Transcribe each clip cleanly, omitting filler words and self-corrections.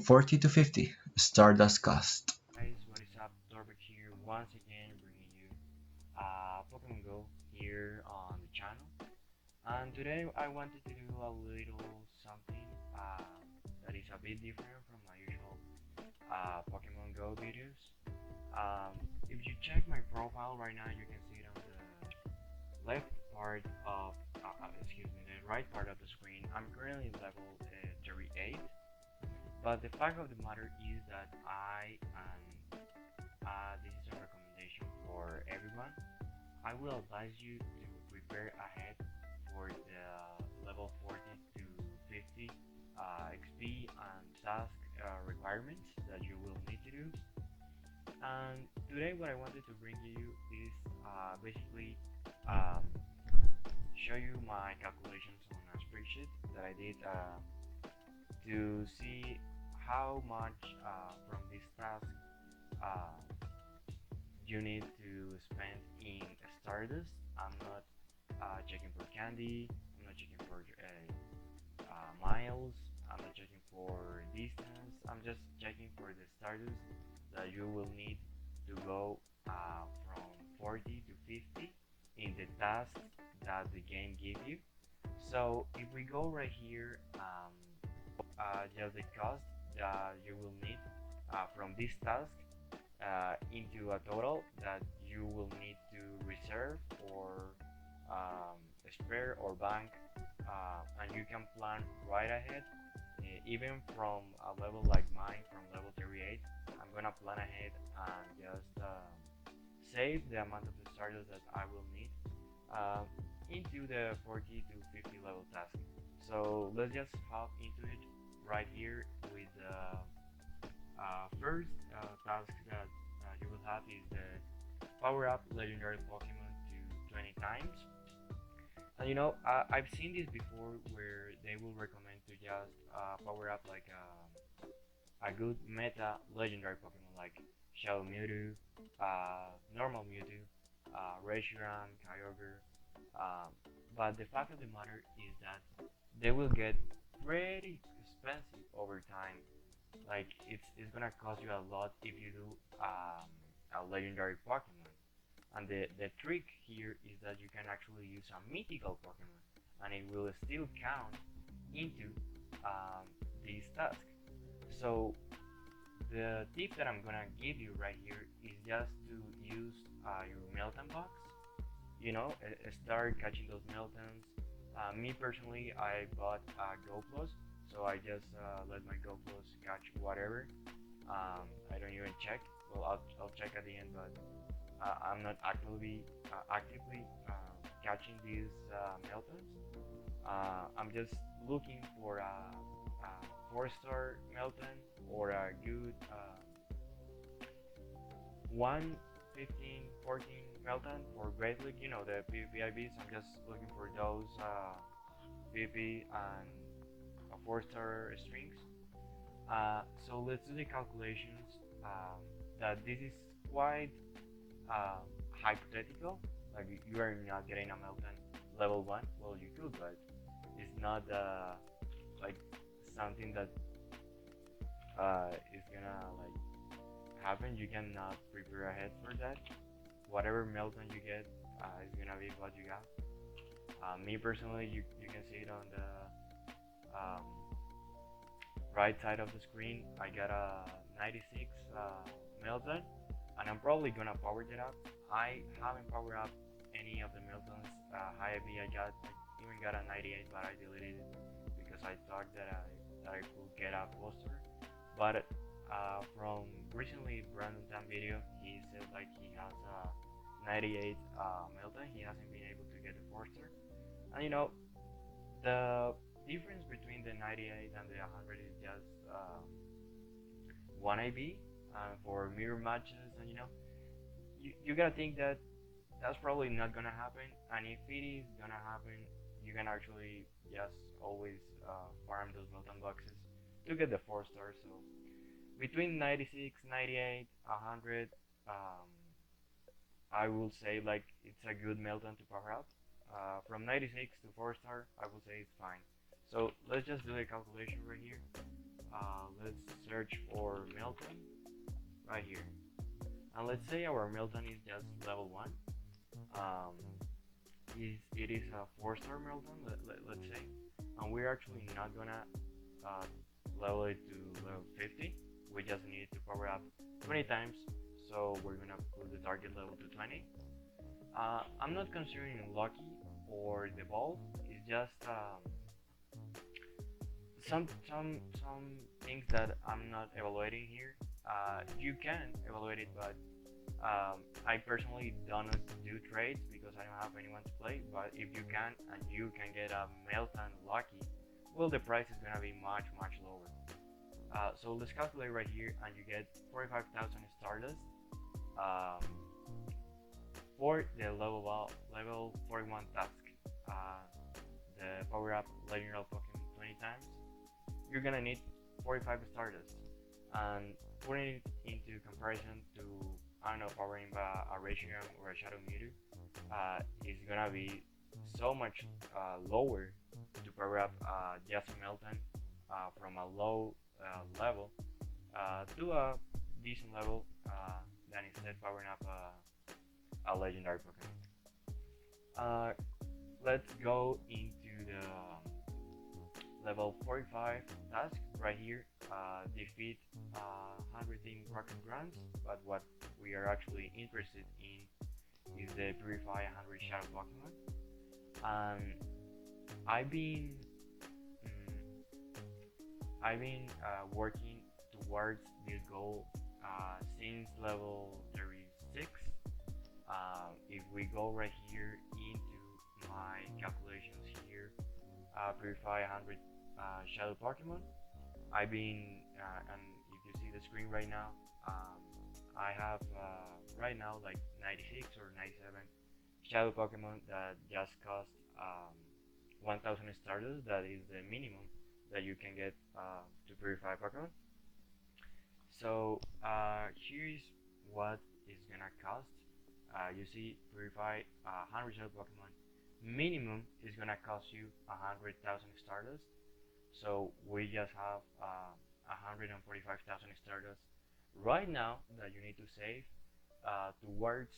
40 to 50 Stardust cost. Guys, what is up? Norbert here once again bringing you Pokemon Go here on the channel. And today I wanted to do a little something that is a bit different from my usual Pokemon Go videos. If you check my profile right now, you can see it on the left part of, excuse me, the right part of the screen. I'm currently level 38. But the fact of the matter is that this is a recommendation for everyone. I will advise you to prepare ahead for the level 40 to 50 XP and task requirements that you will need to do. And today, what I wanted to bring you is basically um, show you my calculations on a spreadsheet that I did to see how much from this task uh, you need to spend in Stardust. I'm not checking for candy, I'm not checking for miles, I'm not checking for distance, I'm just checking for the Stardust that you will need to go from 40 to 50 in the tasks that the game gives you. So if we go right here, just the cost that you will need from this task into a total that you will need to reserve or spare or bank, and you can plan right ahead. Even from a level like mine, from level 38, I'm gonna plan ahead and just save the amount of the starters that I will need into the 40 to 50 level task. So let's just hop into it right here with the first task that you will have is the power up legendary Pokemon to 20 times. And I've seen this before where they will recommend to just power up like a good meta legendary Pokemon like Shadow Mewtwo, normal Mewtwo, Reshiram, Kyogre. But the fact of the matter is that they will get pretty expensive over time. Like it's gonna cost you a lot if you do a legendary Pokemon. And the trick here is that you can actually use a mythical Pokemon, and it will still count into um, this task. So the tip that I'm gonna give you right here is just to use your Meltan box. Start catching those Meltans. Me personally, I bought a Go Plus, so I just let my Go Plus catch whatever. I don't even check. Well, I'll check at the end, but I'm not actively catching these Meltons. I'm just looking for a 4-star Melton or a good 1, 15, 14 Melton for Great League, the PvP IVs. I'm just looking for those PvP and 4-star strings. So let's do the calculations. That this is quite hypothetical. Like you are not getting a Melton level 1. Well, you could, but it's not like something that is gonna like happen. You cannot prepare ahead for that. Whatever Melton you get is gonna be what you got. Me personally, you can see it on the um, right side of the screen. I got a 96 Melton, and I'm probably gonna power that up. I haven't powered up any of the Meltons high IV. I even got a 98, but I deleted it because I thought that I could get a poster. But from recently Brandon Tan video, he said like he has a 98 Melton. He hasn't been able to get the poster, and the difference between the 98 and the 100 is just 1 IV for mirror matches, and you gotta think that that's probably not gonna happen, and if it is gonna happen, you can actually just always farm those Melton boxes to get the 4 stars. So between 96, 98, 100, I will say like it's a good Melton to power up. From 96 to 4 star, I will say it's fine. So let's just do a calculation right here. let's search for Meltan right here. And let's say our Meltan is just level 1. Um, it is a 4-star Meltan, let's say. And we're actually not gonna uh, level it to level 50. We just need to power up 20 times. So we're gonna put the target level to 20. I'm not considering lucky or the ball. It's just some things that I'm not evaluating here. You can evaluate it, but I personally don't do trades because I don't have anyone to play. But if you can and you can get a Meltan lucky, well, the price is gonna be much lower. So let's calculate right here, and you get 45,000 Stardust for the level 41 task. The power up legendary Pokemon 20 times. You're gonna need 45 Stardust, and putting it into comparison to, I don't know, powering a Reshiram or a Shadow Mewtwo, is gonna be so much lower to power up just Meltan from a low level to a decent level than instead powering up a legendary Pokemon. Let's go into the level 45 task right here. Defeat 100 team rocket grunts, but what we are actually interested in is the Purify 100 shadow Pokemon. And I've been working towards this goal since level 36. If we go right here into my calculations here, Purify 100 shadow Pokemon, I've been, and if you see the screen right now, I have right now like 96 or 97 shadow Pokemon that just cost 1000 Stardust. That is the minimum that you can get to purify Pokemon. So here is what is gonna cost. You see, purify 100 shadow Pokemon minimum is gonna cost you 100,000 Stardust. So we just have 145,000 Stardust right now that you need to save towards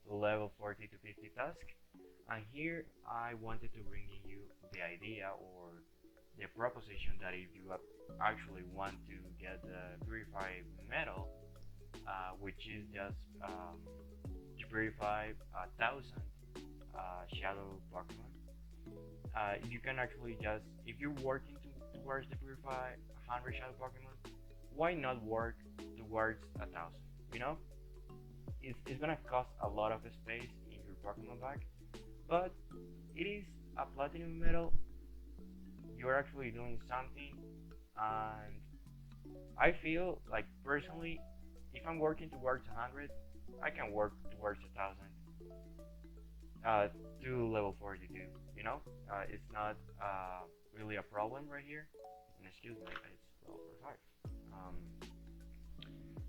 level 40 to 50 task. And here I wanted to bring you the idea or the proposition that if you actually want to get the Purifier Medal, which is just to purify 1,000 shadow Pokemon, you can actually just, if you're working towards the Purify 100 shadow Pokemon, why not work towards 1,000? You know, it's gonna cost a lot of space in your Pokemon bag, but it is a platinum medal. You're actually doing something, and I feel like personally, if I'm working towards 100, I can work towards 1,000 to level 42. You know, it's not really a problem right here. And excuse me, it's level 45.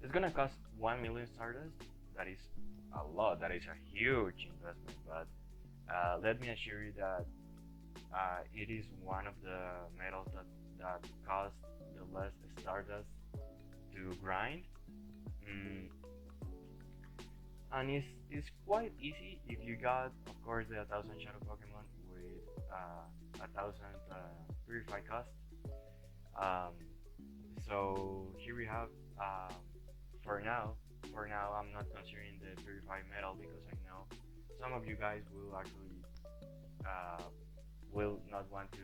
It's gonna cost 1 million Stardust. That is a lot. That is a huge investment. But let me assure you that it is one of the medals that cost the less Stardust to grind. Mm, and it's quite easy if you got, of course, the 1,000 shadow Pokemon with 1,000 purify cost. Um, so here we have. For now, I'm not considering the purify medal because I know some of you guys will actually will not want to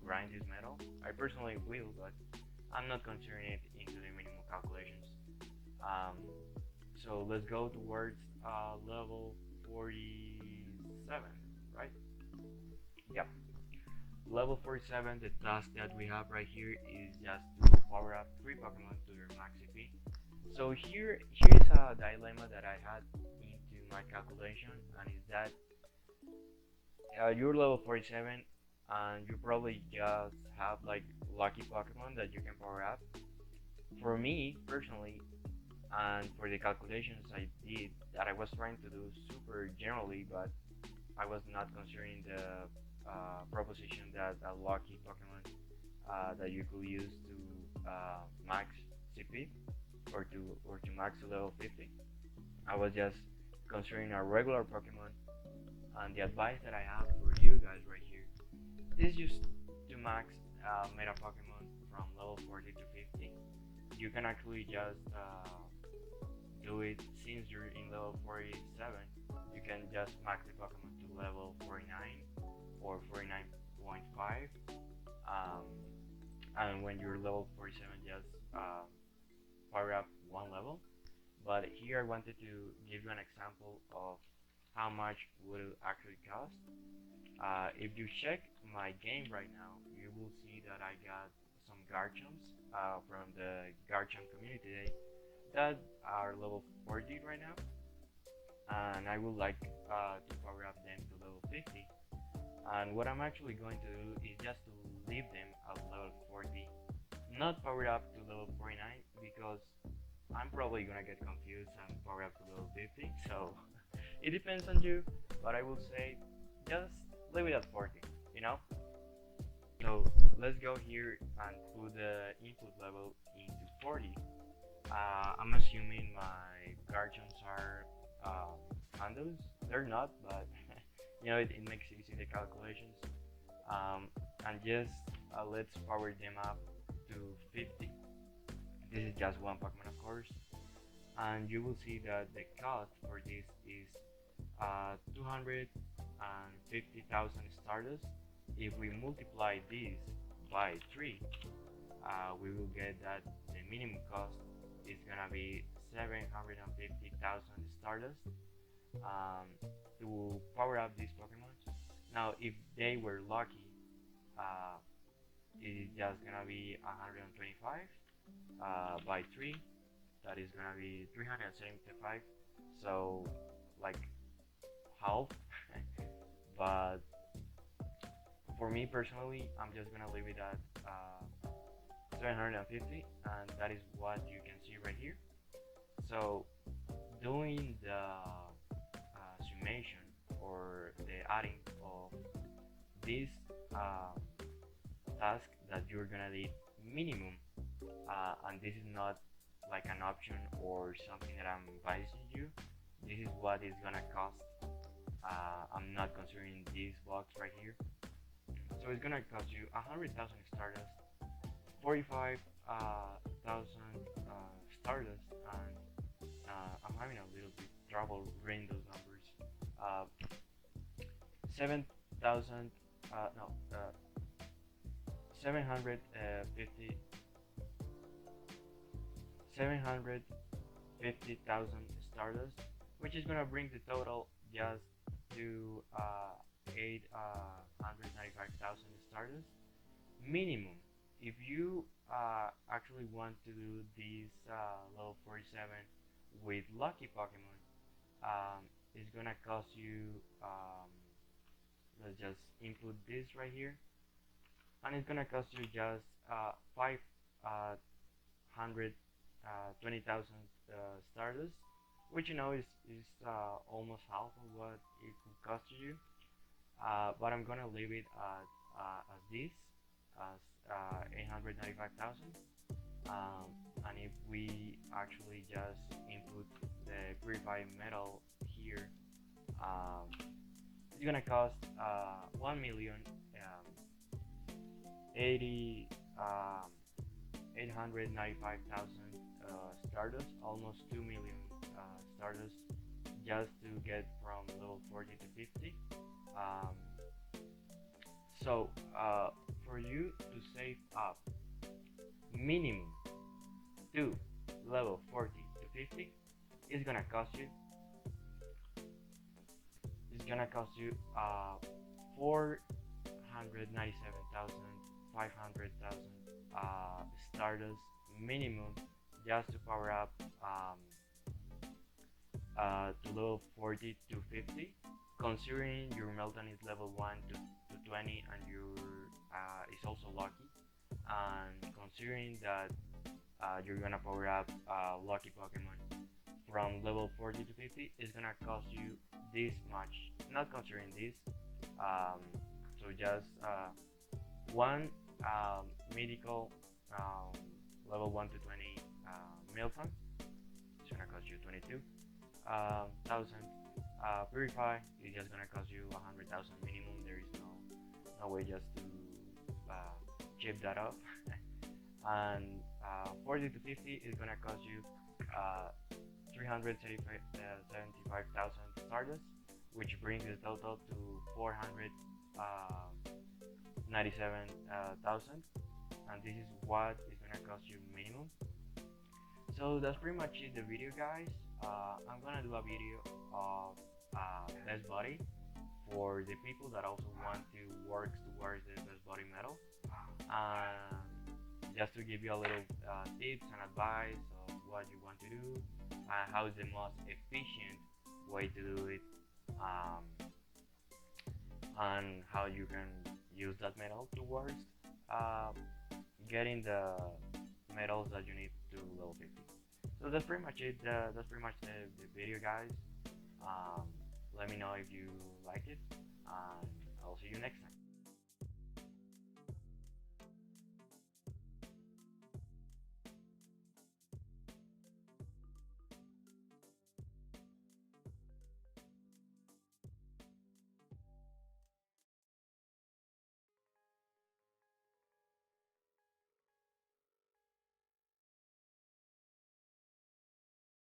grind this medal. I personally will, but I'm not considering it into the minimum calculations. Um, so let's go towards level 47, right? Yep. Level 47, the task that we have right here is just to power up 3 Pokemon to their max CP. So here's a dilemma that I had into my calculation, and is that you're level 47 and you probably just have like lucky Pokemon that you can power up. For me personally, and for the calculations I did, that I was trying to do super generally, but I was not considering the proposition that a lucky Pokemon that you could use to max CP or to max to level 50. I was just considering a regular Pokemon, and the advice that I have for you guys right here is just to max meta Pokemon from level 40 to 50. You can actually just do it since you're in level 47. You can just max the Pokemon to level 49 or 49.5, um, and when you're level 47, just power up one level. But here I wanted to give you an example of how much would it actually cost. If you check my game right now, you will see that I got some Garchomps from the Garchomp community day that are level 40 right now, and I would like to power up them to level 50. And what I'm actually going to do is just to leave them at level 40, not power up to level 49 because I'm probably gonna get confused and power up to level 50. So it depends on you, but I will say just leave it at 40, you know? So let's go here and put the input level into 40. I'm assuming my Garchomps are condos. They're not, but it makes easy the calculations. And just let's power them up to 50. This is just one Pokemon, of course, and you will see that the cost for this is 250,000 Stardust. If we multiply this by 3, we will get that the minimum cost is gonna be 750,000 Stardust to power up these Pokemon. Now, if they were lucky, uh, it is just gonna be 125 by 3. That is gonna be 375. So, like half. But for me personally, I'm just gonna leave it at 750, and that is what you can see right here. So doing the summation or the adding of this task that you're gonna need minimum, and this is not like an option or something that I'm advising you. This is what it's gonna cost. I'm not considering this box right here. So it's gonna cost you 100,000 Stardust, 45,000 Stardust, and I'm having a little bit trouble reading those numbers. 7,000, no, 750, 750,000 Stardust, which is gonna bring the total just to 895,000 Stardust minimum. If you actually want to do this level 47 with lucky Pokemon, it's gonna cost you. Let's just input this right here, and it's gonna cost you just 520,000 Stardust, which is almost half of what it could cost you. But I'm gonna leave it as this, as 895,000. And if we actually just input the Purifier Medal here, it's gonna cost 895,000 Stardust, almost 2 million Stardust, just to get from level 40 to 50. So for you to save up minimum to level 40 to 50, it's gonna cost you 497,500,000 Stardust minimum, just to power up to level 40 to 50, considering your Meltan is level 1 to 20 and your is also lucky, and considering that you're gonna power up lucky Pokemon from level 40 to 50, it's gonna cost you this much, not considering this. So just one medical level 1 to 20 Meltans. It's gonna cost you 22,000. Purify is just gonna cost you 100,000 minimum. There is no way just to chip that up. And 40 to 50 is gonna cost you 375,000 Stardust, which brings the total to 497,000, and this is what is gonna cost you minimum. So that's pretty much it, the video, guys. I'm gonna do a video of best body for the people that also want to work towards the best body medal, and just to give you a little tips and advice of what you want to do, how is the most efficient way to do it, and how you can use that medal towards uh, getting the medals that you need to level 50. So that's pretty much it. That's pretty much the video, guys. Um, Let me know if you like it, and I'll see you next time.